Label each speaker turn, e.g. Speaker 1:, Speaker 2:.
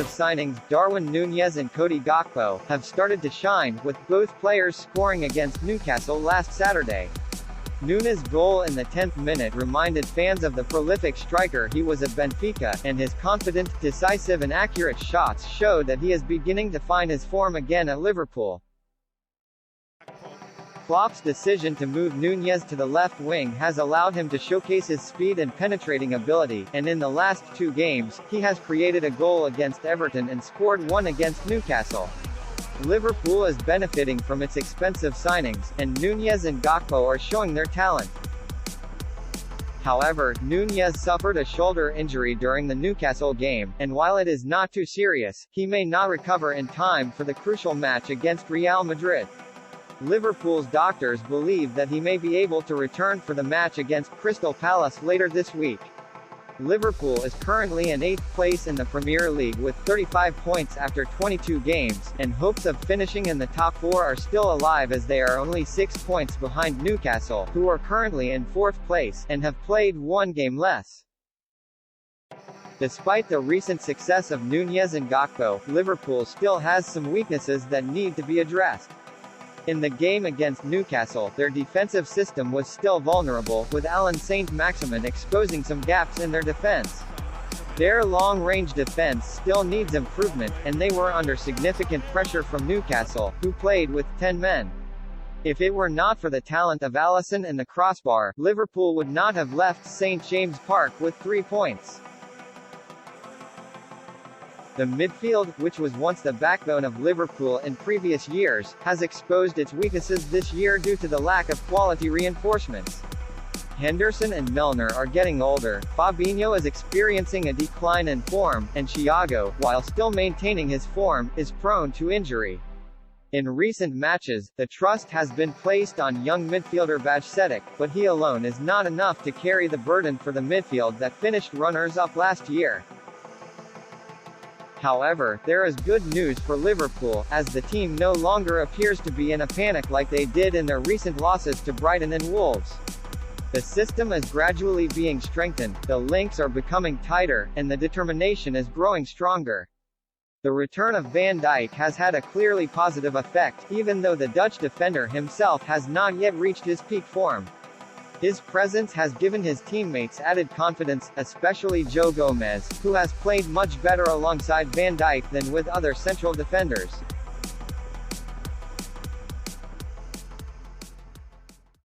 Speaker 1: signings, Darwin Núñez and Cody Gakpo, have started to shine, with both players scoring against Newcastle last Saturday. Núñez's goal in the 10th minute reminded fans of the prolific striker he was at Benfica, and his confident, decisive and accurate shots showed that he is beginning to find his form again at Liverpool. Klopp's decision to move Núñez to the left wing has allowed him to showcase his speed and penetrating ability, and in the last 2 games, he has created a goal against Everton and scored one against Newcastle. Liverpool is benefiting from its expensive signings, and Núñez and Gakpo are showing their talent. However, Núñez suffered a shoulder injury during the Newcastle game, and while it is not too serious, he may not recover in time for the crucial match against Real Madrid. Liverpool's doctors believe that he may be able to return for the match against Crystal Palace later this week. Liverpool is currently in 8th place in the Premier League with 35 points after 22 games, and hopes of finishing in the top 4 are still alive as they are only 6 points behind Newcastle, who are currently in 4th place, and have played 1 game less. Despite the recent success of Núñez and Gakpo, Liverpool still has some weaknesses that need to be addressed. In the game against Newcastle, their defensive system was still vulnerable, with Alan Saint-Maximin exposing some gaps in their defense. Their long-range defense still needs improvement, and they were under significant pressure from Newcastle, who played with 10 men. If it were not for the talent of Alisson and the crossbar, Liverpool would not have left St James Park with 3 points. The midfield, which was once the backbone of Liverpool in previous years, has exposed its weaknesses this year due to the lack of quality reinforcements. Henderson and Milner are getting older, Fabinho is experiencing a decline in form, and Thiago, while still maintaining his form, is prone to injury. In recent matches, the trust has been placed on young midfielder Bajcetic, but he alone is not enough to carry the burden for the midfield that finished runners-up last year. However, there is good news for Liverpool, as the team no longer appears to be in a panic like they did in their recent losses to Brighton and Wolves. The system is gradually being strengthened, the links are becoming tighter, and the determination is growing stronger. The return of Van Dijk has had a clearly positive effect, even though the Dutch defender himself has not yet reached his peak form. His presence has given his teammates added confidence, especially Joe Gomez, who has played much better alongside Van Dijk than with other central defenders.